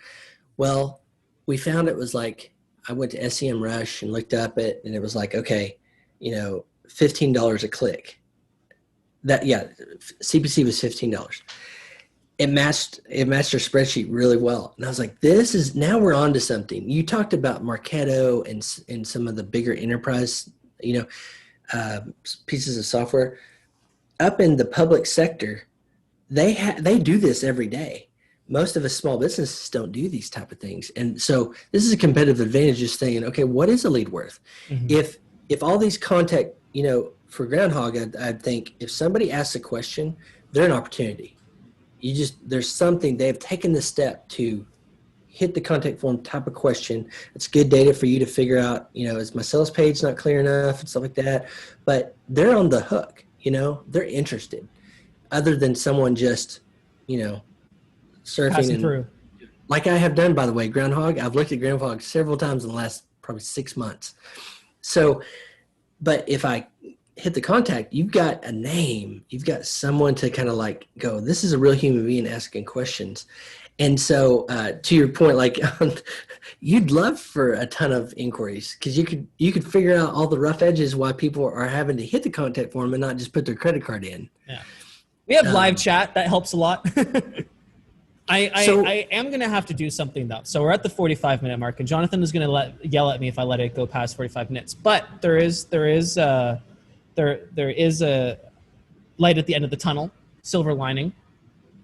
Well, we found it was like, I went to SEM Rush and looked up it, and it was like, okay, $15 a click. CPC was $15. It matched our spreadsheet really well. And I was like, now we're on to something. You talked about Marketo and some of the bigger enterprise, pieces of software. Up in the public sector, they do this every day. Most of us small businesses don't do these type of things. And so this is a competitive advantage, just saying, okay, what is a lead worth? Mm-hmm. If all these contact, for Groundhog, I'd think if somebody asks a question, they're an opportunity. There's something, they've taken the step to hit the contact form type of question. It's good data for you to figure out, is my sales page not clear enough and stuff like that. But they're on the hook, they're interested, other than someone just, surfing passing through. Like I have done, by the way. Groundhog, I've looked at Groundhog several times in the last probably 6 months. So, but if I hit the contact, you've got a name, you've got someone to kind of like go, this is a real human being asking questions. And so to your point, like you'd love for a ton of inquiries, because you could figure out all the rough edges why people are having to hit the contact form and not just put their credit card in. Yeah, we have live chat that helps a lot. I am going to have to do something though. So we're at the 45-minute mark, and Jonathan is going to yell at me if I let it go past 45 minutes. But there is a light at the end of the tunnel, silver lining.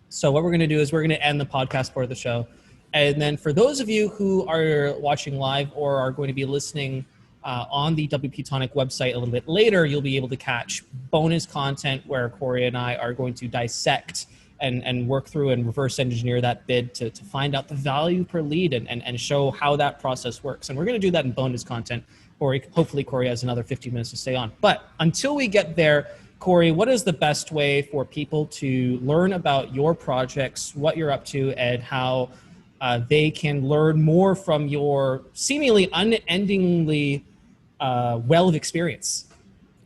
So what we're going to do is we're going to end the podcast part of the show. And then for those of you who are watching live or are going to be listening on the WP-Tonic website a little bit later, you'll be able to catch bonus content where Cory and I are going to dissect and work through and reverse engineer that bid to find out the value per lead and show how that process works. And we're going to do that in bonus content, or hopefully Cory has another 15 minutes to stay on. But until we get there, Cory, what is the best way for people to learn about your projects, what you're up to, and how they can learn more from your seemingly unendingly well of experience?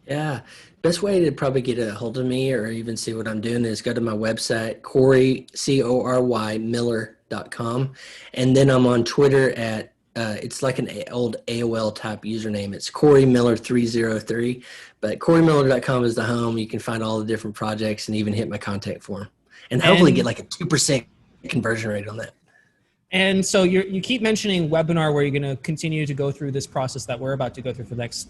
Yeah. Best way to probably get a hold of me or even see what I'm doing is go to my website, Cory, Cory, Miller.com. And then I'm on Twitter at, it's like an old AOL type username. It's Cory Miller 303, but CoryMiller.com is the home. You can find all the different projects and even hit my contact form and hopefully get like a 2% conversion rate on that. And so you keep mentioning webinar where you're going to continue to go through this process that we're about to go through for the next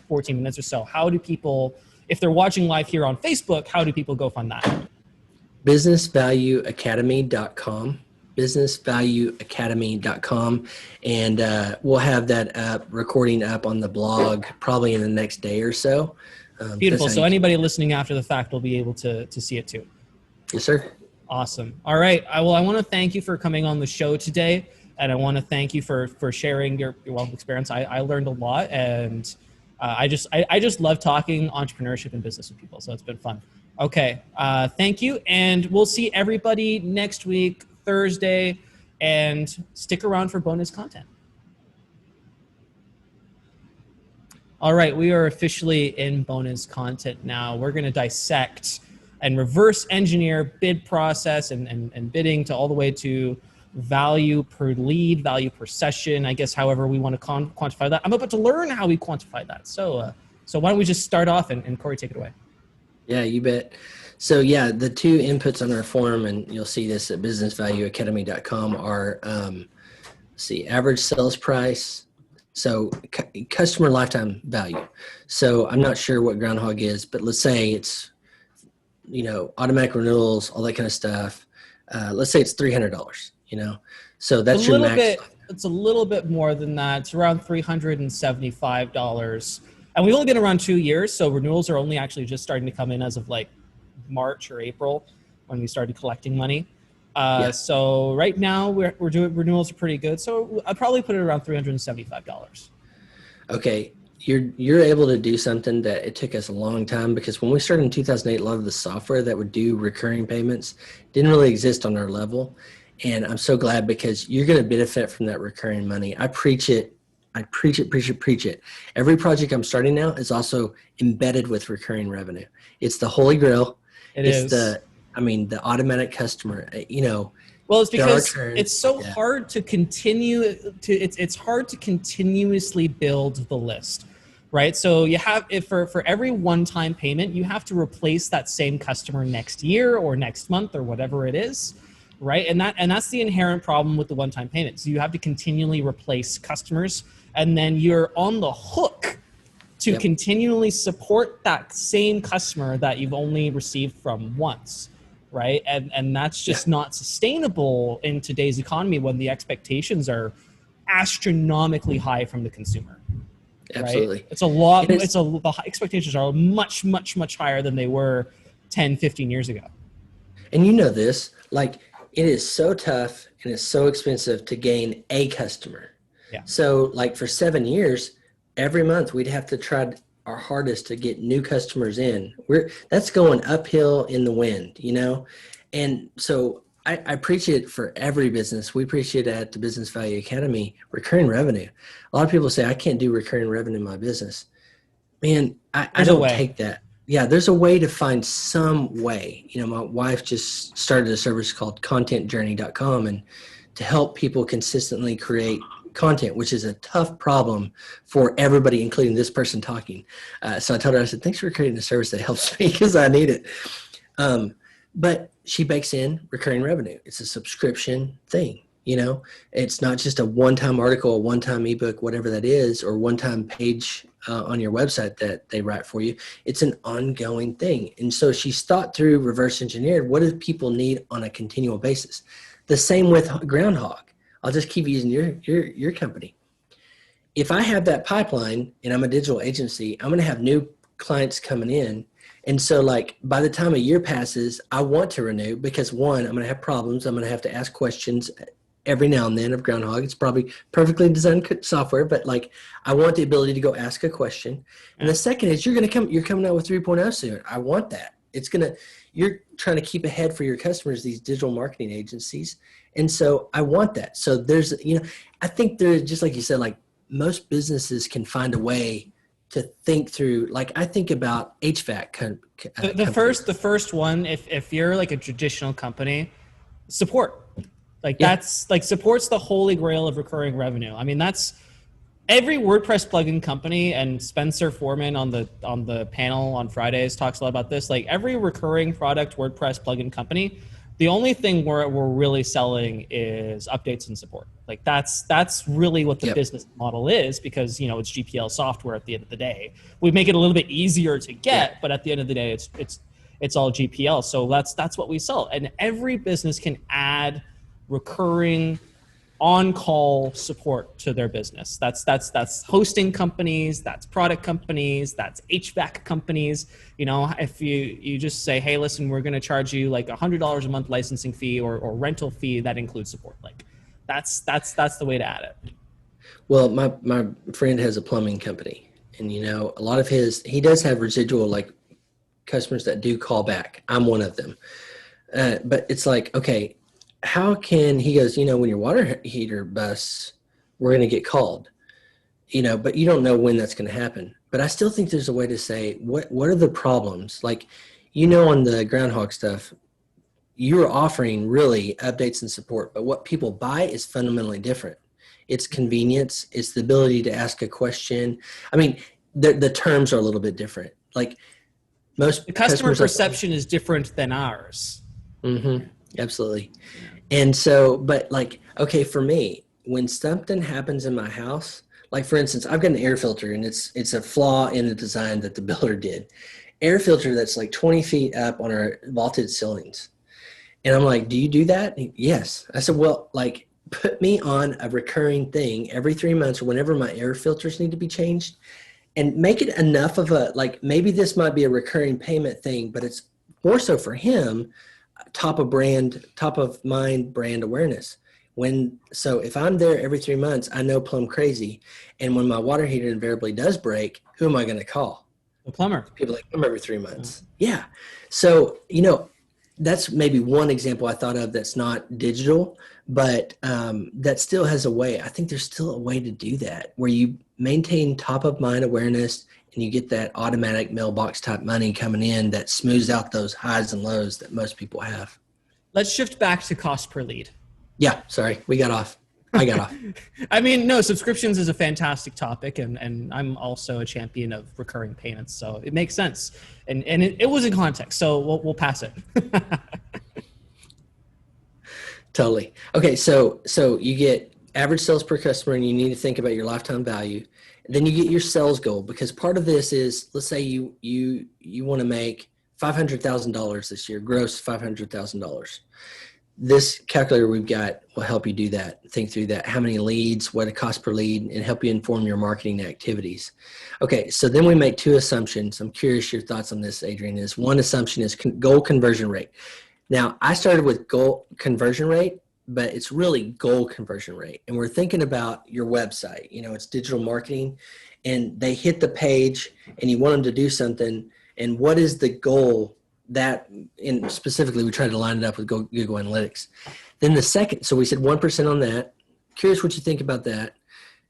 14 minutes or so. How do people, if they're watching live here on Facebook, how do people go find that? businessvalueacademy.com, businessvalueacademy.com. And we'll have that recording up on the blog probably in the next day or so. Beautiful. So anybody listening after the fact will be able to see it too. Yes, sir. Awesome. All right. I want to thank you for coming on the show today. And I want to thank you for sharing your wealth of experience. I learned a lot, and I just love talking entrepreneurship and business with people. So it's been fun. Okay. Thank you. And we'll see everybody next week, Thursday, and stick around for bonus content. All right. We are officially in bonus content now. We're going to dissect and reverse engineer bid process and bidding to all the way to value per lead, value per session, I guess, however we want to quantify that. I'm about to learn how we quantify that. So why don't we just start off and Cory, take it away. Yeah, you bet. So yeah, the two inputs on our form, and you'll see this at businessvalueacademy.com, are average sales price. So customer lifetime value. So I'm not sure what Groundhog is, but let's say it's, automatic renewals, all that kind of stuff. Let's say it's $300, so that's your max. It's a little bit more than that. It's around $375. And we've only been around 2 years. So renewals are only actually just starting to come in as of like March or April when we started collecting money. So right now we're doing renewals are pretty good. So I'd probably put it around $375. Okay, you're able to do something that it took us a long time, because when we started in 2008, a lot of the software that would do recurring payments didn't really exist on our level. And I'm so glad, because you're going to benefit from that recurring money. I preach it. I preach it, preach it, preach it. Every project I'm starting now is also embedded with recurring revenue. It's the holy grail. It's the automatic customer, Well, it's there are because turns. it's so hard to continue to it's hard to continuously build the list, right? So you have, if for every one-time payment, you have to replace that same customer next year or next month or whatever it is, right? And that's the inherent problem with the one-time payment. So you have to continually replace customers, and then you're on the hook to continually support that same customer that you've only received from once. Right. And that's just not sustainable in today's economy, when the expectations are astronomically high from the consumer. Absolutely. Right? The expectations are much, much, much higher than they were 10, 15 years ago. And you know this, like, it is so tough and it's so expensive to gain a customer. Yeah. So like for 7 years, every month we'd have to try our hardest to get new customers in. That's going uphill in the wind, And so I preach it for every business. We preach it at the Business Value Academy, recurring revenue. A lot of people say, I can't do recurring revenue in my business. Man, I don't take that. Yeah, there's a way to find some way. My wife just started a service called contentjourney.com, and to help people consistently create content, which is a tough problem for everybody, including this person talking. So I told her, I said, thanks for creating a service that helps me, because I need it. But she bakes in recurring revenue. It's a subscription thing. It's not just a one-time article, a one-time ebook, whatever that is, or one-time page on your website that they write for you. It's an ongoing thing. And so she's thought through, reverse engineered, what do people need on a continual basis? The same with Groundhog. I'll just keep using your company. If I have that pipeline and I'm a digital agency, I'm going to have new clients coming in. And so like by the time a year passes, I want to renew, because one, I'm going to have problems. I'm going to have to ask questions every now and then of Groundhog. It's probably perfectly designed software, but like I want the ability to go ask a question. And the second is you're coming out with 3.0 soon. I want that. You're trying to keep ahead for your customers, these digital marketing agencies. And so I want that. So there's, I think there's, just like you said, like most businesses can find a way to think through, like I think about HVAC. The first one, if you're like a traditional company, support. Like that's like support's the holy grail of recurring revenue. I mean, that's every WordPress plugin company, and Spencer Foreman on the panel on Fridays talks a lot about this. Like every recurring product WordPress plugin company, the only thing we're really selling is updates and support. Like that's really what the business model is, because it's GPL software at the end of the day. We make it a little bit easier to get, but at the end of the day, it's all GPL. So that's what we sell, and every business can add recurring on-call support to their business. That's hosting companies, that's product companies, that's HVAC companies. If you just say, hey, listen, we're going to charge you like $100 a month licensing fee or rental fee that includes support. Like that's the way to add it. Well, my friend has a plumbing company, and a lot of he does have residual like customers that do call back. I'm one of them. But it's like, okay, how can, he goes, when your water heater busts, we're going to get called, but you don't know when that's going to happen. But I still think there's a way to say, what are the problems? Like, on the Groundhog stuff, you're offering really updates and support, but what people buy is fundamentally different. It's convenience. It's the ability to ask a question. I mean, the terms are a little bit different. Like most the customer perception is different than ours. Mm-hmm. Absolutely. And so, but like, okay, for me, when something happens in my house, like for instance, I've got an air filter, and it's a flaw in the design that the builder did. Air filter that's like 20 feet up on our vaulted ceilings. And I'm like, do you do that? Yes. I said, well, like put me on a recurring thing every 3 months or whenever my air filters need to be changed, and make it enough of a, like maybe this might be a recurring payment thing, but it's more so for him top of mind brand awareness. So if I'm there every 3 months, I know plumb crazy. And when my water heater invariably does break, who am I going to call? The plumber. People like come every 3 months. Yeah. So, that's maybe one example I thought of that's not digital, but that still has a way. I think there's still a way to do that where you maintain top of mind awareness and you get that automatic mailbox type money coming in that smooths out those highs and lows that most people have. Let's shift back to cost per lead. Yeah, sorry, I got off. I mean, no, subscriptions is a fantastic topic, and I'm also a champion of recurring payments, so it makes sense. And it was in context, so we'll pass it. Totally. Okay, so you get average sales per customer, and you need to think about your lifetime value. Then you get your sales goal, because part of this is, let's say you want to make $500,000 this year, gross $500,000. This calculator we've got will help you do that, think through that, how many leads, what it costs per lead, and help you inform your marketing activities. Okay, so then we make two assumptions. I'm curious your thoughts on this, Adrian. Is one assumption is goal conversion rate. Now, I started with goal conversion rate, but it's really goal conversion rate. And we're thinking about your website. It's digital marketing, and they hit the page, and you want them to do something, and what is the goal? That, and specifically, we tried to line it up with Google Analytics. Then the second, so we said 1% on that. Curious what you think about that.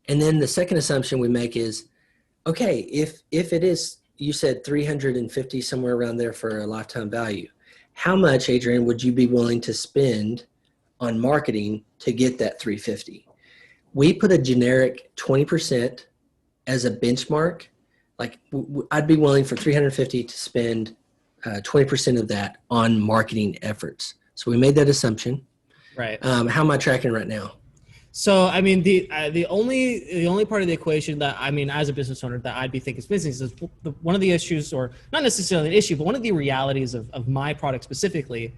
And then the second assumption we make is, okay, if it is, you said 350 somewhere around there for a lifetime value, how much, Adrian, would you be willing to spend on marketing to get that 350? We put a generic 20% as a benchmark. Like I'd be willing for 350 to spend 20% of that on marketing efforts. So we made that assumption. Right. How am I tracking right now? So, I mean, the only part of the equation that, I mean, as a business owner that I'd be thinking is business is one of the issues, or not necessarily an issue, but one of the realities of my product specifically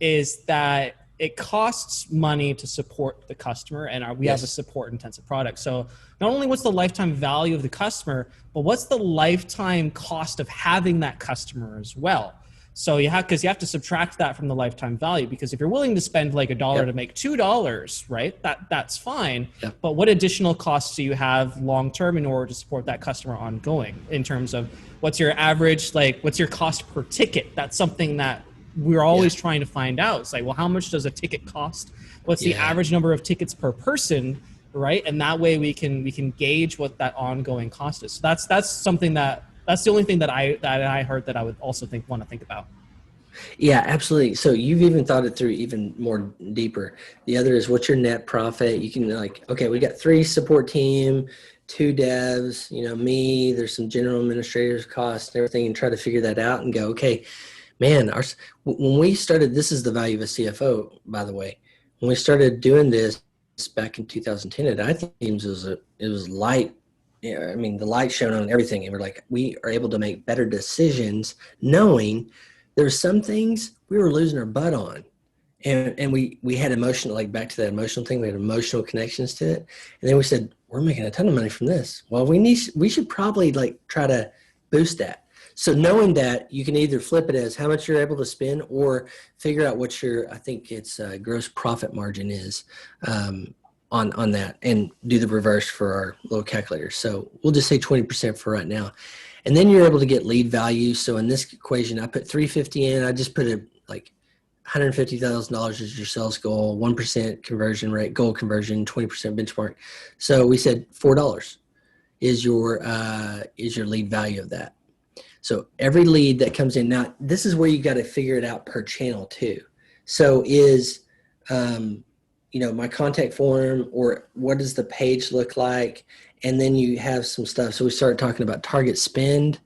is that it costs money to support the customer, and we have a support intensive product. So not only what's the lifetime value of the customer, but what's the lifetime cost of having that customer as well. So you have to subtract that from the lifetime value, because if you're willing to spend like $1 to make $2, right, that's fine. Yep. But what additional costs do you have long term in order to support that customer ongoing, in terms of what's your average, like what's your cost per ticket? That's something that we're always trying to find out. It's like, well, how much does a ticket cost? What's the average number of tickets per person, right? And that way we can gauge what that ongoing cost is. So that's something that's the only thing that I heard that I would also want to think about. Yeah, absolutely. So you've even thought it through even more deeper. The other is, what's your net profit? You can okay, we got 3 support team, 2 devs, me, there's some general administrators costs and everything, and try to figure that out and go, okay, man, when we started, this is the value of a CFO, by the way. When we started doing this back in 2010 at iThemes, it was light. I mean, the light shone on everything. And we're like, we are able to make better decisions knowing there were some things we were losing our butt on. And we had emotional, like back to that emotional thing, we had emotional connections to it. And then we said, we're making a ton of money from this. Well, we should probably try to boost that. So knowing that, you can either flip it as how much you're able to spend, or figure out what I think it's gross profit margin is on that, and do the reverse for our little calculator. So we'll just say 20% for right now. And then you're able to get lead value. So in this equation, I put 350 in. I just put it like $150,000 is your sales goal, 1% conversion rate, goal conversion, 20% benchmark. So we said $4 is your lead value of that. So every lead that comes in, now this is where you got to figure it out per channel too. So is, my contact form, or what does the page look like? And then you have some stuff. So we started talking about target spend,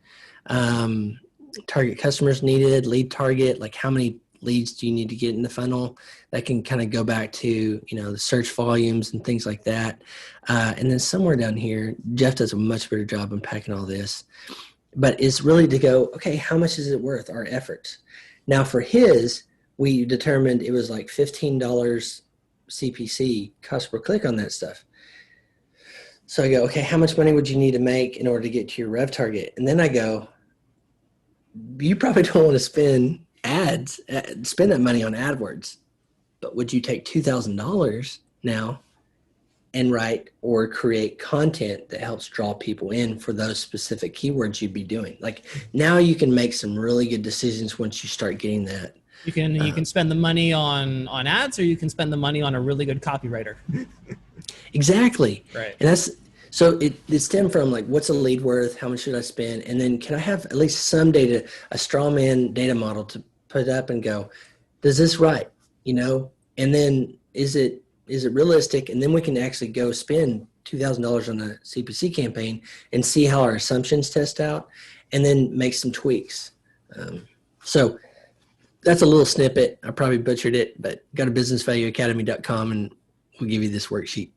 target customers needed, lead target, like how many leads do you need to get in the funnel? That can kind of go back to, the search volumes and things like that. And then somewhere down here, Jeff does a much better job unpacking all this. But it's really to go, okay, how much is it worth, our efforts? Now for his, we determined it was like $15 CPC, cost per click on that stuff. So I go, okay, how much money would you need to make in order to get to your rev target? And then I go, you probably don't want to spend ads, spend that money on AdWords. But would you take $2,000 now and write or create content that helps draw people in for those specific keywords you'd be doing? Like, now you can make some really good decisions once you start getting that. You can spend the money on ads, or you can spend the money on a really good copywriter. Exactly. Right. And that's, so it stemmed from like, what's a lead worth? How much should I spend? And then can I have at least some data, a straw man data model to put up and go, does this right? You know, and then is it realistic? And then we can actually go spend $2,000 on a CPC campaign and see how our assumptions test out, and then make some tweaks. So that's a little snippet. I probably butchered it, but go to businessvalueacademy.com and we'll give you this worksheet.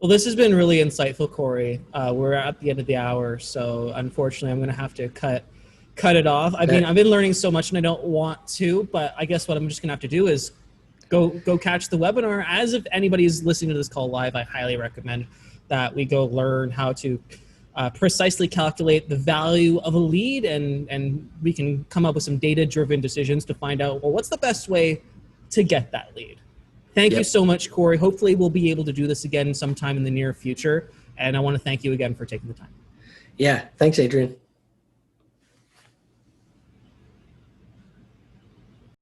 Well, this has been really insightful, Cory. We're at the end of the hour, so unfortunately, I'm going to have to cut it off. I mean, I've been learning so much, and I don't want to, but I guess what I'm just going to have to do is go catch the webinar. As if anybody is listening to this call live, I highly recommend that we go learn how to precisely calculate the value of a lead, and we can come up with some data-driven decisions to find out, well, what's the best way to get that lead? Thank you so much, Cory. Hopefully we'll be able to do this again sometime in the near future. And I want to thank you again for taking the time. Yeah. Thanks, Adrian.